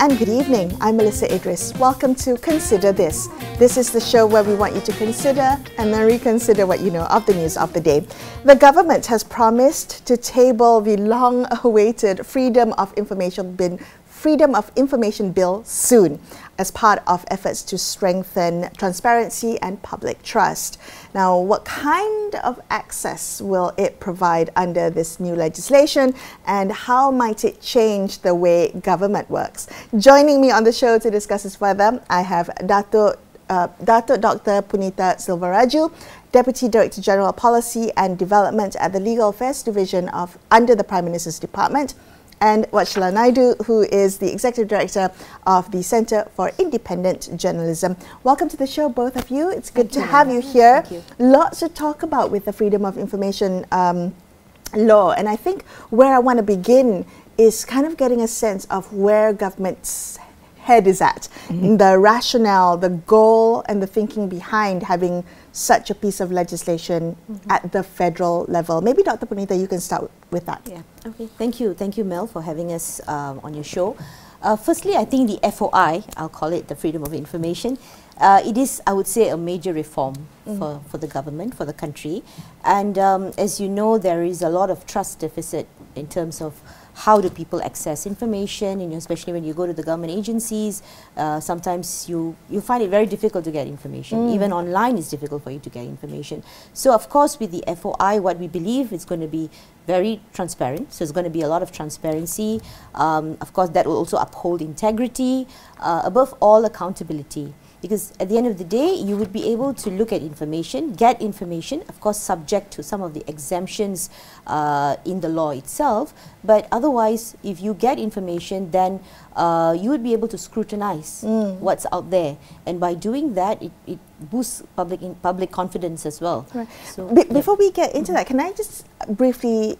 and good evening. I'm Melisa Idris. Welcome to Consider This. This is the show where we want you to consider and then reconsider what you know of the news of the day. The government has promised to table the long-awaited Freedom of Information Bill soon as part of efforts to strengthen transparency and public trust. Now, what kind of access will it provide under this new legislation, and how might it change the way government works? Joining me on the show to discuss this further, I have Dato Dr Punitha Sililvarajoo, Deputy Director General Policy and Development at the Legal Affairs Division under the Prime Minister's Department, and Wathshlah Naidu, who is the Executive Director of the Centre for Independent Journalism. Welcome to the show, both of you. It's good to have you here. Thank you. Lots to talk about with the Freedom of Information law, and I think where I want to begin is kind of getting a sense of where government's head is at, the rationale, the goal, and the thinking behind having such a piece of legislation at the federal level. Maybe Dr. Punitha, you can start with that. Yeah. Okay. Thank you, Mel, for having us on your show. Firstly, I think the FOI, I'll call it the Freedom of Information, it is, I would say, a major reform for the government, for the country. And as you know, there is a lot of trust deficit in terms of how do people access information, and especially when you go to the government agencies, sometimes you find it very difficult to get information. Even online it's difficult for you to get information. So of course with the FOI, what we believe is going to be very transparent. So it's going to be a lot of transparency. Of course that will also uphold integrity, above all accountability. Because at the end of the day, you would be able to look at information, get information, of course subject to some of the exemptions in the law itself. But otherwise, if you get information, then you would be able to scrutinize what's out there. And by doing that, it boosts public confidence as well. Right. So, before we get into that, can I just briefly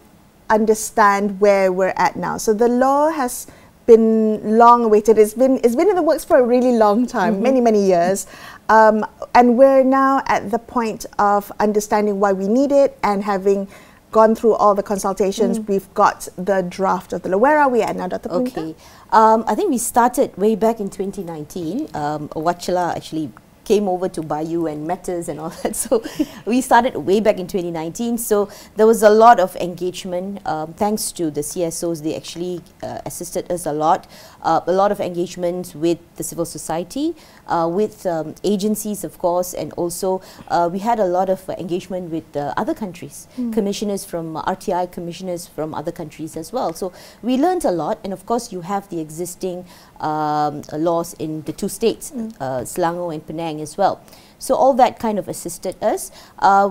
understand where we're at now? So the law has been long awaited. It's been in the works for a really long time, many years, and we're now at the point of understanding why we need it, and having gone through all the consultations, we've got the draft of the law. Where are we at now, Dr. Punitha? Okay, I think we started way back in 2019. Wathshlah actually came over to Bayou and met us and all that. So we started way back in 2019. So there was a lot of engagement. Thanks to the CSOs, they actually assisted us a lot of engagement with the civil society, with agencies, of course, and also we had a lot of engagement with other countries, commissioners from RTI, commissioners from other countries as well. So we learned a lot, and of course you have the existing laws in the two states, Selangor and Penang as well. So all that kind of assisted us.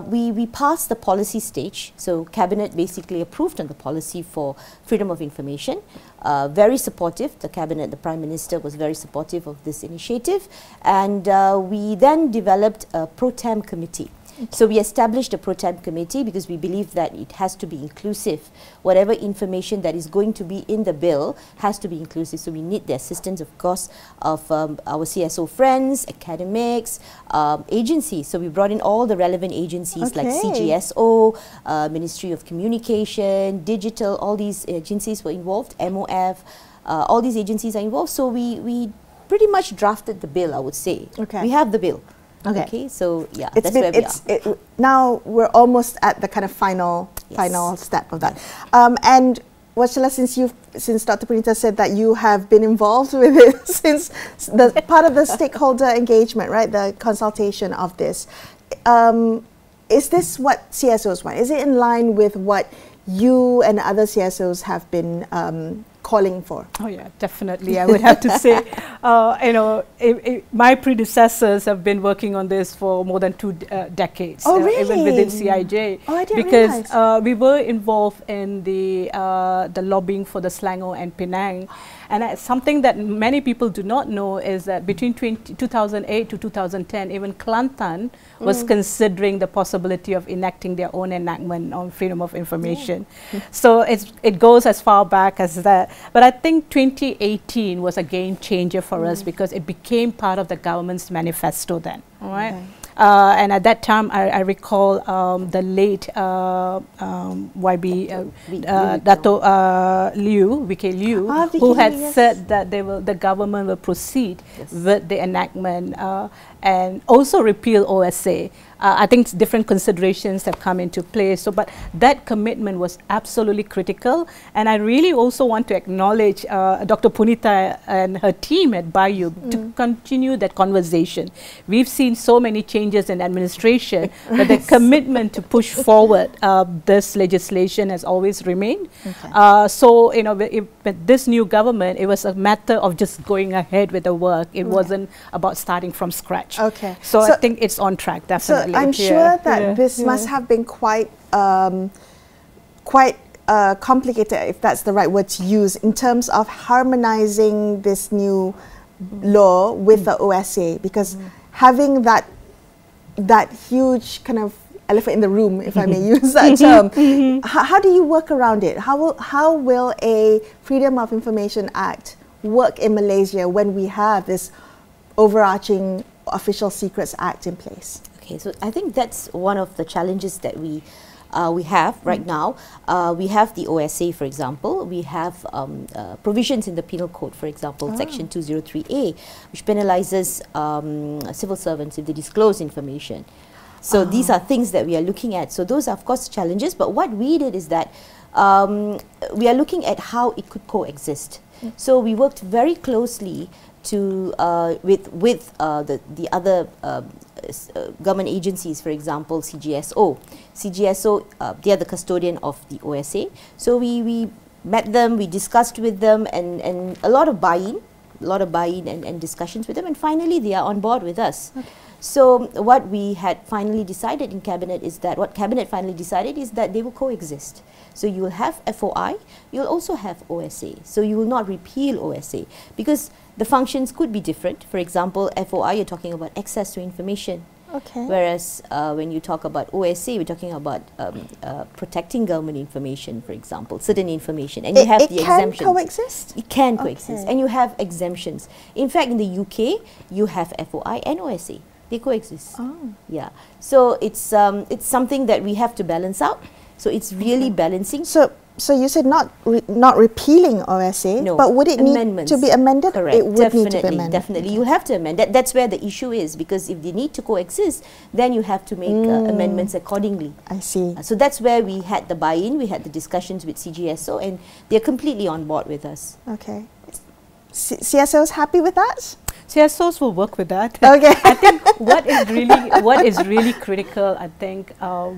We passed the policy stage. So Cabinet basically approved on the policy for freedom of information. Very supportive. The Cabinet, the Prime Minister was very supportive of this initiative. And we then developed a pro-tem committee. So we established a pro-tem committee because we believe that it has to be inclusive. Whatever information that is going to be in the bill has to be inclusive. So we need the assistance, of course, of our CSO friends, academics, agencies. So we brought in all the relevant agencies like CGSO, Ministry of Communication, Digital, all these agencies were involved, MOF, all these agencies are involved. So we pretty much drafted the bill, I would say. Okay. We have the bill. Okay, so yeah, that's where we are. Now we're almost at the kind of final step of that. And Wathshlah, since Dr. Punitha said that you have been involved with it since the part of the stakeholder engagement, right? The consultation of this. Is this what CSOs want? Is it in line with what you and other CSOs have been calling for? Oh yeah, definitely. I would have to say, you know, my predecessors have been working on this for more than 2 decades. Oh really? Even within CIJ. Oh, I didn't because realize. We were involved in the lobbying for the Selangor and Penang. And something that many people do not know is that between 2008 to 2010, even Kelantan was considering the possibility of enacting their own enactment on freedom of information. So it goes as far back as that. But I think 2018 was a game changer for us because it became part of the government's manifesto then. All right. And at that time, I recall the late YB Dato VK Liu, who had said that the government will proceed with the enactment and also repeal OSA. I think different considerations have come into play. So, but that commitment was absolutely critical. And I really also want to acknowledge Dr. Punitha and her team at Bayou to continue that conversation. We've seen so many changes in administration, but the commitment to push forward this legislation has always remained. So, you know, with this new government, it was a matter of just going ahead with the work. It wasn't about starting from scratch. So I think it's on track, definitely. So I'm sure that this must have been quite complicated, if that's the right word to use, in terms of harmonizing this new law with the OSA, because having that huge kind of elephant in the room, if I may use that term, how do you work around it? How will a Freedom of Information Act work in Malaysia when we have this overarching Official Secrets Act in place? Okay, so I think that's one of the challenges that we have right now. We have the OSA, for example. We have provisions in the Penal Code, for example, Section 203A, which penalizes civil servants if they disclose information. So these are things that we are looking at. So those are, of course, challenges. But what we did is that we are looking at how it could coexist. So we worked very closely to with the other government agencies, for example, CGSO. CGSO, they are the custodian of the OSA. So we met them, we discussed with them, and a lot of buy-in, and discussions with them, and finally they are on board with us. So what we had finally decided in Cabinet is that, they will coexist. So you will have FOI, you'll also have OSA. So you will not repeal OSA, because the functions could be different. For example, FOI, you're talking about access to information. Whereas when you talk about OSA, we're talking about protecting government information, for example, certain information. And you have the exemptions. It can coexist? It can coexist. And you have exemptions. In fact, in the UK, you have FOI and OSA. They coexist. Yeah. So it's something that we have to balance out. So it's really balancing. So you said not repealing OSA, but would it need to be amended? Correct. It would need to be amended. Definitely. You have to amend. That's where the issue is, because if they need to coexist, then you have to make amendments accordingly. I see. So that's where we had the buy-in, we had the discussions with CGSO, and they're completely on board with us. Okay. CSO is happy with that? CSOs will work with that. Okay. I think what is really critical, I think,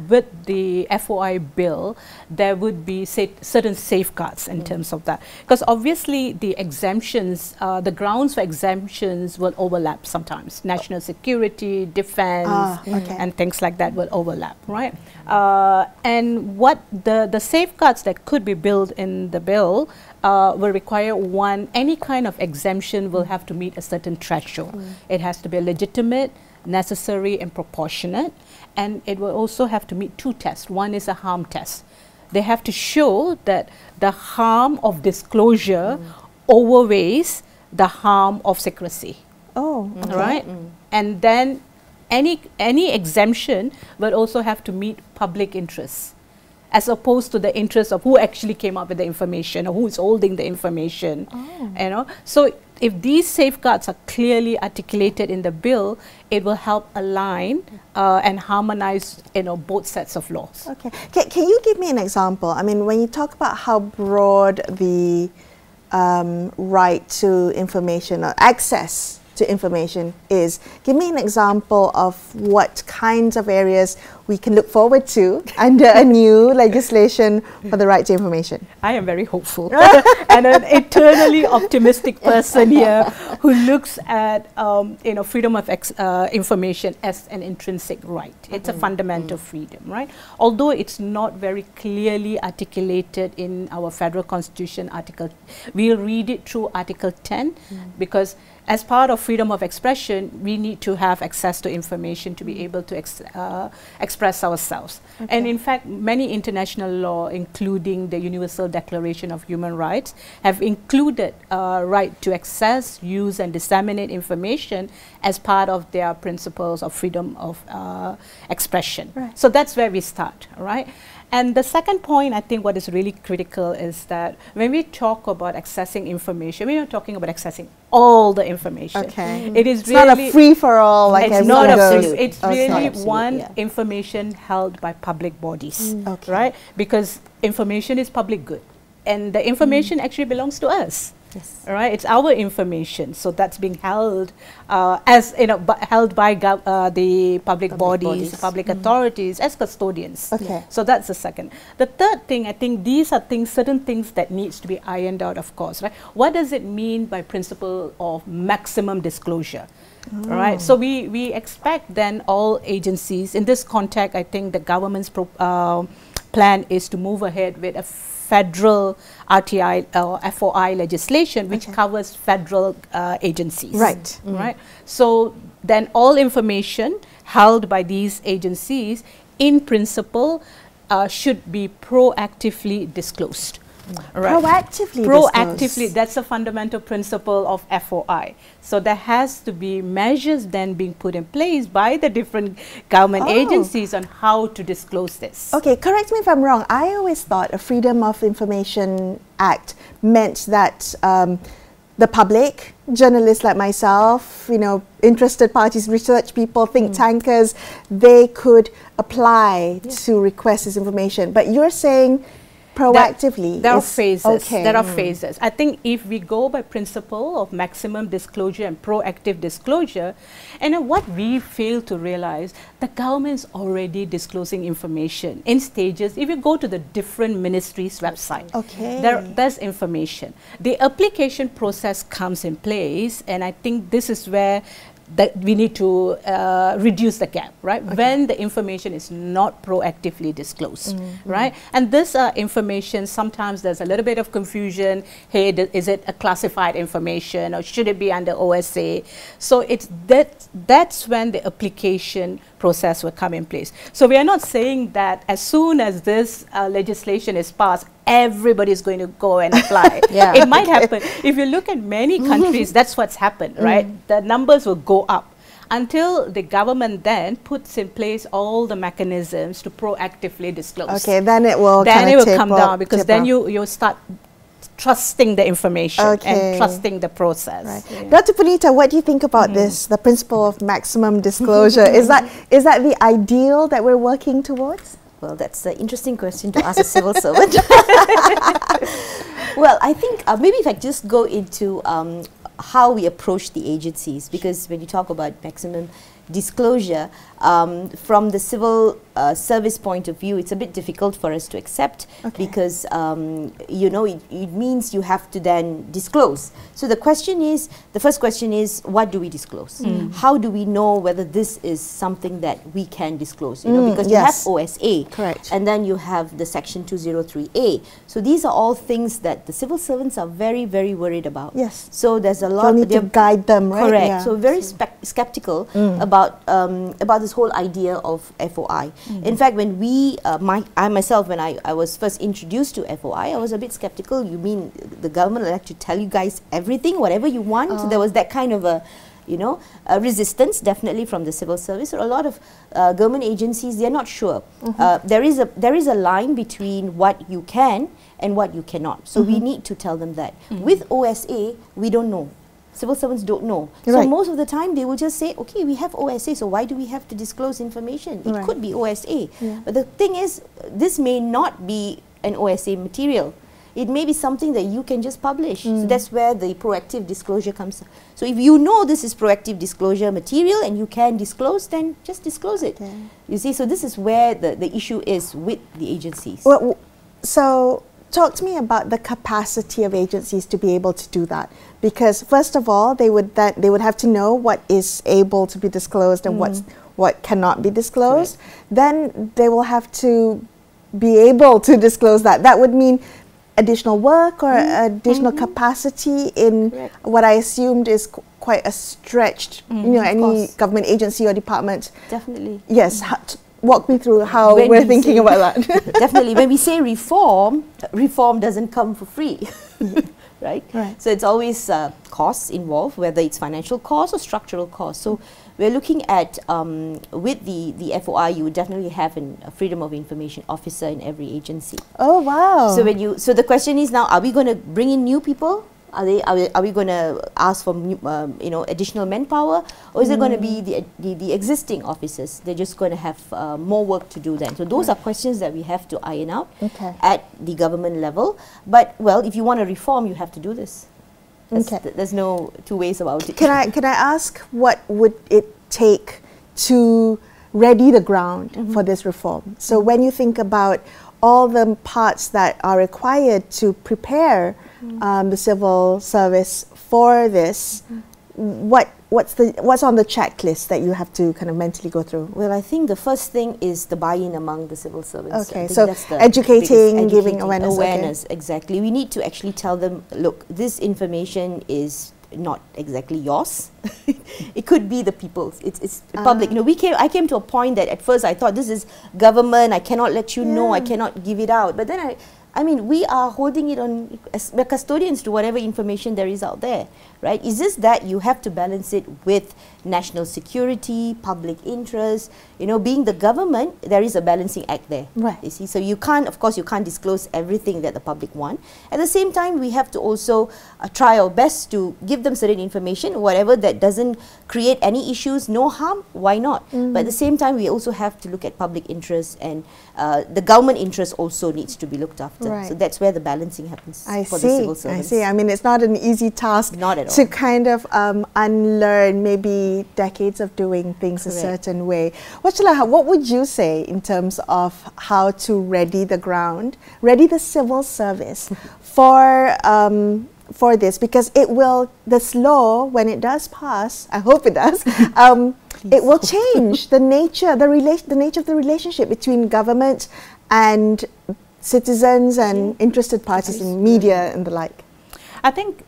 with the FOI bill, there would be certain safeguards in terms of that. Because obviously the exemptions, the grounds for exemptions will overlap sometimes. National security, defense, and things like that will overlap, right? And what the safeguards that could be built in the bill will require any kind of exemption will have to meet a certain threshold. It has to be legitimate, necessary, and proportionate, and it will also have to meet two tests. One is a harm test. They have to show that the harm of disclosure overweighs the harm of secrecy. Right? And then any exemption will also have to meet public interests, as opposed to the interest of who actually came up with the information or who is holding the information. You know, so if these safeguards are clearly articulated in the bill, it will help align and harmonize, you know, both sets of laws. Okay. Can you give me an example? I mean, when you talk about how broad the right to information or access to information is, give me an example of what kinds of areas we can look forward to under a new legislation for the right to information. I am very hopeful and an eternally optimistic person here who looks at you know, freedom of information as an intrinsic right. It's a fundamental freedom, right? Although it's not very clearly articulated in our federal constitution article, we'll read it through Article 10 because as part of freedom of expression, we need to have access to information to be able to express ourselves. Okay. And in fact, many international law, including the Universal Declaration of Human Rights, have included right to access, use and disseminate information as part of their principles of freedom of expression. Right. So that's where we start, right? And the second point, I think what is really critical is that when we talk about accessing information, we're not talking about accessing all the information. Okay. It is It's really not a free-for-all like it's not everyone a goes. free, it's Okay. really Absolute, one yeah. information held by public bodies, Okay. right? Because information is public good. And the information actually belongs to us. Yes. All right, it's our information, so that's being held as held by the public bodies, public authorities as custodians. Okay. So that's the second. The third thing, I think these are certain things that needs to be ironed out, of course, right? What does it mean by principle of maximum disclosure? All right, so we expect then all agencies, in this context, I think the government's plan is to move ahead with a federal RTI or FOI legislation which covers federal agencies. Right. Right. So then all information held by these agencies in principle should be proactively disclosed. Right. Proactively, That's a fundamental principle of FOI. So there has to be measures then being put in place by the different government agencies on how to disclose this. Okay, correct me if I'm wrong. I always thought a Freedom of Information Act meant that the public, journalists like myself, interested parties, research people, think tankers, they could apply to request this information. But you're saying proactively. There are phases. Okay. There are phases. I think if we go by principle of maximum disclosure and proactive disclosure, and what we fail to realize, the government is already disclosing information in stages. If you go to the different ministries' website, there's information. The application process comes in place, and I think this is where that we need to reduce the gap, right? When the information is not proactively disclosed, right? And this information, sometimes there's a little bit of confusion. Hey, is it a classified information or should it be under OSA? So it's that's when the application process will come in place. So we are not saying that as soon as this legislation is passed, everybody is going to go and apply. It might happen. If you look at many countries, that's what's happened, right? The numbers will go up until the government then puts in place all the mechanisms to proactively disclose. Okay, then it will come down, because then you start trusting the information and trusting the process. Right. Dr. Punitha, what do you think about this, the principle of maximum disclosure? Is that the ideal that we're working towards? Well, that's an interesting question to ask a civil servant. Well, I think maybe if I just go into how we approach the agencies, because when you talk about maximum disclosure, from the civil service point of view, it's a bit difficult for us to accept because, it means you have to then disclose. So the first question is, what do we disclose? How do we know whether this is something that we can disclose? Because you have OSA, and then you have the Section 203A. So these are all things that the civil servants are very, very worried about. Yes. So there's a lot. You need to guide them, right? Correct. Yeah. So very skeptical about this whole idea of FOI. In fact, when I myself, when I was first introduced to FOI, I was a bit skeptical. You mean the government will actually tell you guys everything, whatever you want? So there was that kind of a resistance, definitely from the civil service. Or a lot of government agencies, they're not sure. There is a line between what you can and what you cannot. So we need to tell them that. With OSA, we don't know. Civil servants don't know. So most of the time they will just say, okay, we have OSA, so why do we have to disclose information? It could be OSA. But the thing is, this may not be an OSA material. It may be something that you can just publish. So that's where the proactive disclosure comes. So if you know this is proactive disclosure material and you can disclose, then just disclose it. You see, so this is where the issue is with the agencies. Well, so talk to me about the capacity of agencies to be able to do that. Because first of all, they would have to know what is able to be disclosed and what cannot be disclosed. Then they will have to be able to disclose that. That would mean additional work or additional capacity in what I assumed is quite a stretched, any government agency or department. Definitely. Yes. Walk me through how we're thinking about that. Definitely. When we say reform, reform doesn't come for free. Right? So it's always costs involved, whether it's financial costs or structural costs. So we're looking at, with the FOI, you would definitely have a freedom of information officer in every agency. Oh, wow. So so the question is now, are we going to bring in new people? Are we going to ask for additional manpower, or is it going to be the existing officers? They're just going to have more work to do then. So those are questions that we have to iron out at the government level. But well, if you want to reform, you have to do this. There's no two ways about it. Can I ask, what would it take to ready the ground for this reform? So when you think about all the parts that are required to prepare the civil service for this, what's on the checklist that you have to kind of mentally go through? Well, I think the first thing is the buy-in among the civil servants. Okay, so educating, giving awareness. Awareness, exactly. We need to actually tell them, look, this information is not exactly yours. It could be the people's. It's public. I came to a point that at first I thought, this is government, I cannot let you know, I cannot give it out. But then I mean, we are holding it on, we're custodians to whatever information there is out there, right? It's just that you have to balance it with national security, public interest. Being the government, there is a balancing act there. Right. You see, so you can't, of course, you can't disclose everything that the public want. At the same time, we have to also try our best to give them certain information, whatever that doesn't create any issues, no harm, why not? But at the same time, we also have to look at public interest, and the government interest also needs to be looked after. Right. So that's where the balancing happens for the civil servants. I see. I mean, it's not an easy task Not at all. to kind of unlearn maybe decades of doing things a certain way. Wathshlah, what would you say in terms of how to ready the ground, ready the civil service for this? Because this law, when it does pass, I hope it does, it will change the nature, the nature of the relationship between government and citizens and interested parties in media and the like. I think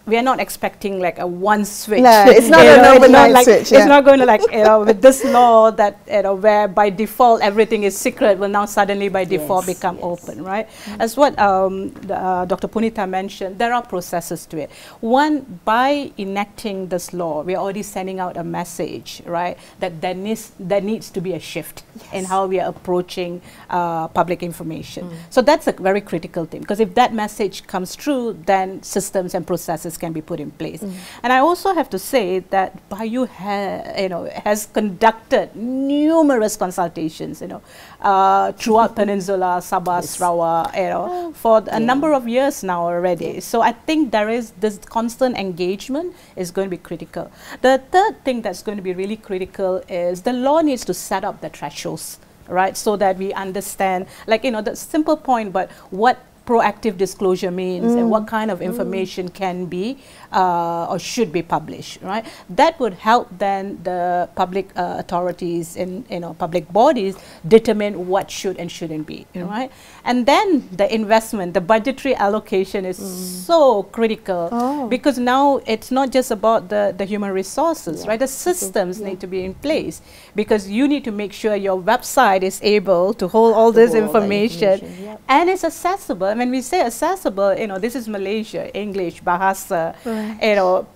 we are not expecting like a one switch. No, it's not an overnight switch. It's not going to with this law that where by default everything is secret will now suddenly by default become open, right? As what Dr. Punitha mentioned, there are processes to it. One, by enacting this law, we are already sending out a message, right, that there needs to be a shift in how we are approaching public information. So that's a very critical thing, because if that message comes true, then systems and processes can be put in place. And I also have to say that Bayu has conducted numerous consultations, throughout Peninsula, Sabah, Sarawak, for a number of years now already. So I think there is this constant engagement is going to be critical. The third thing that's going to be really critical is the law needs to set up the thresholds, right, so that we understand, like, the simple point, but what proactive disclosure means and what kind of information can be or should be published, right? That would help then the public authorities and public bodies determine what should and shouldn't be, right? And then the investment, the budgetary allocation is so critical, because now it's not just about the human resources, right? The systems need to be in place, because you need to make sure your website is able to hold all this information and it's accessible. When we say accessible, this is Malaysia, English, Bahasa,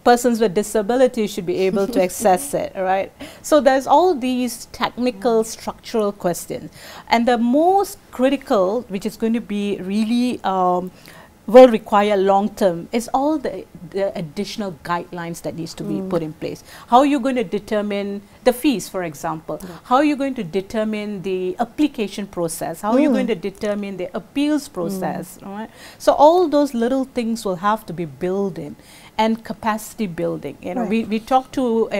persons with disabilities should be able to access it, right? So there's all these technical, structural questions. And the most critical, which is going to be really will require long-term, is all the additional guidelines that needs to be put in place. How are you going to determine the fees, for example? How are you going to determine the application process? How are you going to determine the appeals process? Right? So all those little things will have to be built in. And capacity building. We talk to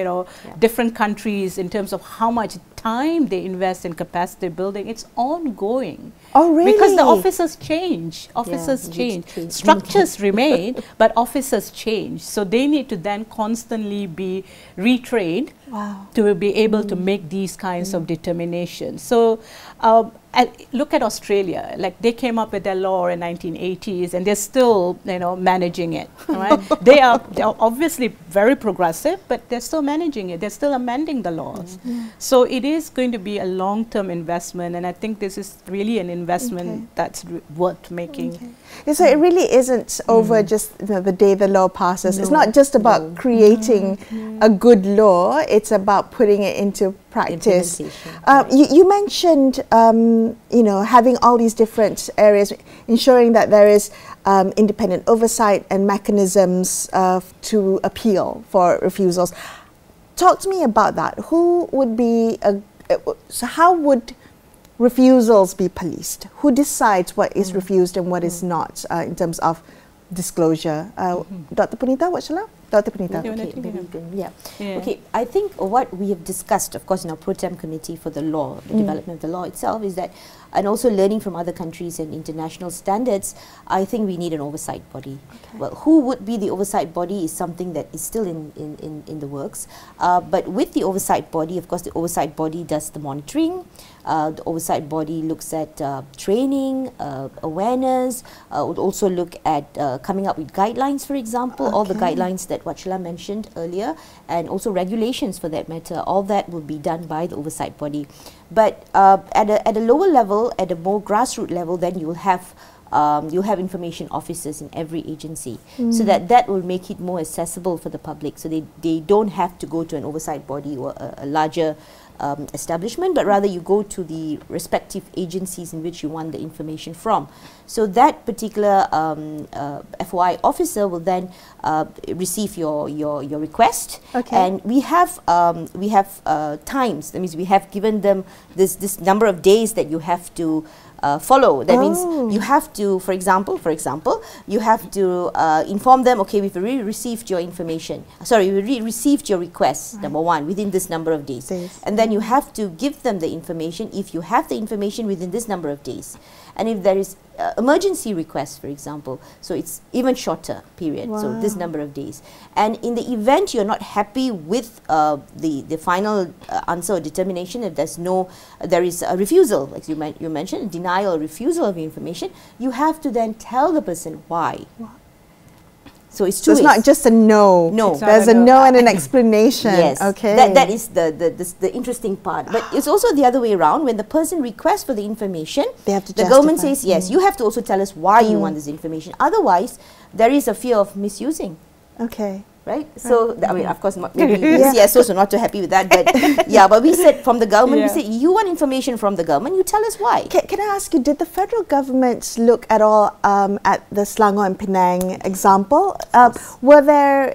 different countries in terms of how much time they invest in capacity building, it's ongoing. Oh, really? Because the officers change. Officers change. Structures remain, but officers change. So they need to then constantly be retrained to be able to make these kinds of determinations. So look at Australia. Like, they came up with their law in 1980s, and they're still, managing it. Right? They are obviously very progressive, but they're still managing it. They're still amending the laws. So it is going to be a long-term investment, and I think this is really an investment that's worth making. Yeah, so it really isn't over just the day the law passes. It's not just about creating a good law. It's about putting it into practice. You mentioned, having all these different areas, ensuring that there is independent oversight and mechanisms to appeal for refusals. Talk to me about that. Who would be, so how would refusals be policed? Who decides what is refused and what is not in terms of disclosure? Dr. Punitha, Wathshlah? Dr. Punitha. Okay, okay. I think what we have discussed, of course, in our Pro-Tem Committee for the law, the development of the law itself, is that, and also learning from other countries and international standards, I think we need an oversight body. Well, who would be the oversight body is something that is still in the works. But with the oversight body, of course, the oversight body does the monitoring. The oversight body looks at training, awareness, would also look at coming up with guidelines, for example, all the guidelines that Wathshlah mentioned earlier, and also regulations for that matter. All that will be done by the oversight body. But at a lower level, at a more grassroots level, then you will have information officers in every agency, so that will make it more accessible for the public, so they don't have to go to an oversight body or a larger establishment, but rather you go to the respective agencies in which you want the information from. So that particular FOI officer will then receive your request, and we have times. That means we have given them this number of days that you have to follow. That means you have to, for example, you have to inform them, okay, we've already received your information. Sorry, we already received your request, number one, within this number of days. And then you have to give them the information if you have the information within this number of days. And if there is emergency request, for example, so it's even shorter period, so this number of days. And in the event you're not happy with the final answer or determination, if there is a refusal, like you mentioned, denial or refusal of information, you have to then tell the person why. So it's two ways. It's not just a no. No, there's a no and an explanation. Yes, okay. That is the interesting part. But it's also the other way around. When the person requests for the information, they have to the government says yes. You have to also tell us why you want this information. Otherwise, there is a fear of misusing. Okay. Right? So, I mean, of course, maybe CSOs are not too happy with that, but yeah, but we said from the government, we said, you want information from the government, you tell us why. Can I ask you, did the federal government look at all at the Selangor and Penang example? Were there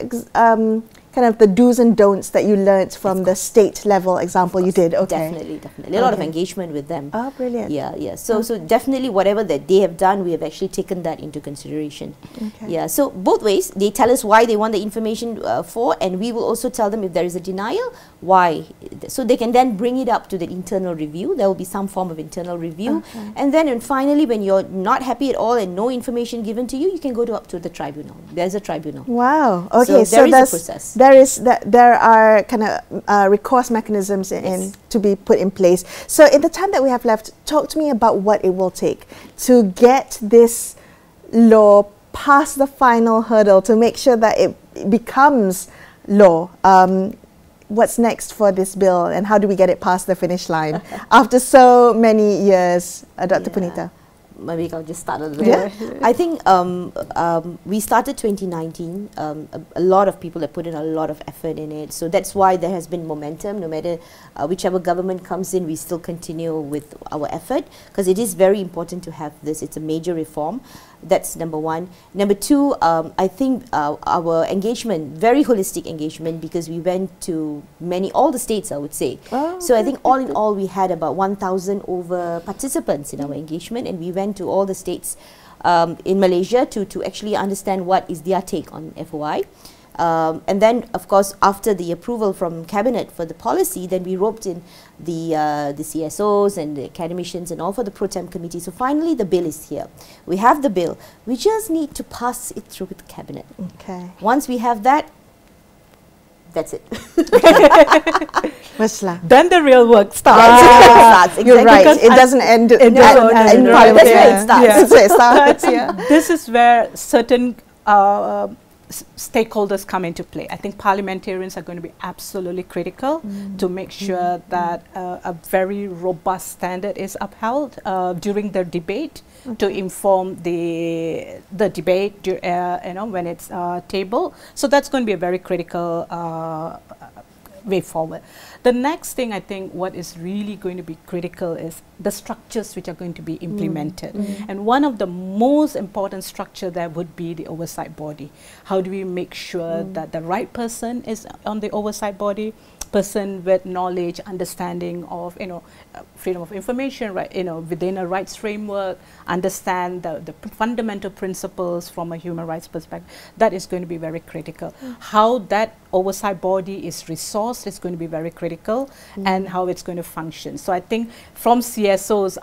kind of the do's and don'ts that you learnt from the state level example you did? Okay. Definitely. A lot of engagement with them. Oh, brilliant. Yeah. So definitely whatever that they have done, we have actually taken that into consideration. Yeah, so both ways, they tell us why they want the information for, and we will also tell them if there is a denial, why. So they can then bring it up to the internal review. There will be some form of internal review. And then finally, when you're not happy at all and no information given to you, you can go up to the tribunal. There's a tribunal. Wow. Okay, so there is a process. There are kind of recourse mechanisms to be put in place. So in the time that we have left, talk to me about what it will take to get this law past the final hurdle, to make sure that it becomes law. What's next for this bill, and how do we get it past the finish line after so many years, Dr. Punitha? Maybe I'll just start a little bit. I think we started 2019. A lot of people have put in a lot of effort in it. So that's why there has been momentum. No matter whichever government comes in, we still continue with our effort, because it is very important to have this. It's a major reform. That's number one. Number two, I think our engagement, very holistic engagement, because we went to all the states, I would say. So I think all in all, we had about 1,000 over participants in our engagement, and we went to all the states in Malaysia to actually understand what is their take on FOI. And then, of course, after the approval from Cabinet for the policy, then we roped in the CSOs and the academicians and all for the Pro-Tem committee. So finally, the bill is here. We have the bill. We just need to pass it through with the Cabinet. Okay. Once we have that, that's it. Wathshlah. Then the real work starts. Exactly. You're right. Because It doesn't end in doesn't end, right. Parliament. That's where it starts. That's where it starts. Yeah. This is where certain stakeholders come into play. I think parliamentarians are going to be absolutely critical to make sure that a very robust standard is upheld during the debate to inform the debate when it's tabled. So that's going to be a very critical way forward. The next thing, I think what is really going to be critical is the structures which are going to be implemented. And one of the most important structure there would be the oversight body. How do we make sure that the right person is on the oversight body, person with knowledge, understanding of freedom of information, right? Within a rights framework, understand the fundamental principles from a human rights perspective. That is going to be very critical. How that oversight body is resourced is going to be very critical, and how it's going to function. So I think from CSOs,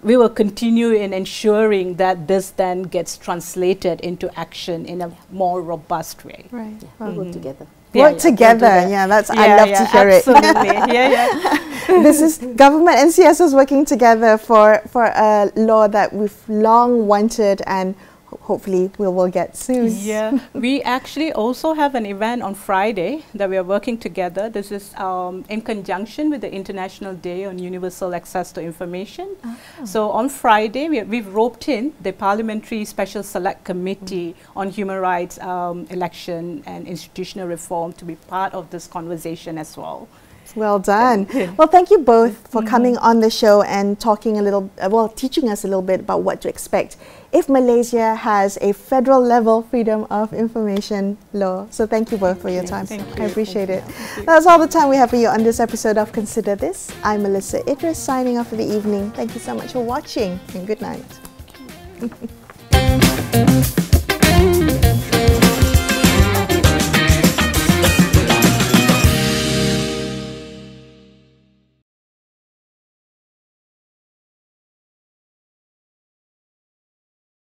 we will continue in ensuring that this then gets translated into action in a more robust way. Right. We'll work together. Work together. I love to hear absolutely. it. This is government and CSOs working together for a law that we've long wanted, and hopefully we will get soon. Yeah, we actually also have an event on Friday that we are working together. This is in conjunction with the International Day on Universal Access to Information. So on Friday, we've roped in the Parliamentary Special Select Committee on Human Rights, Election and Institutional Reform to be part of this conversation as well. Well done. Well, thank you both for coming on the show and talking a little, teaching us a little bit about what to expect if Malaysia has a federal level freedom of information law. So thank you both for your time. I appreciate it. That's all the time we have for you on this episode of Consider This. I'm Melisa Idris signing off for the evening. Thank you so much for watching, and good night.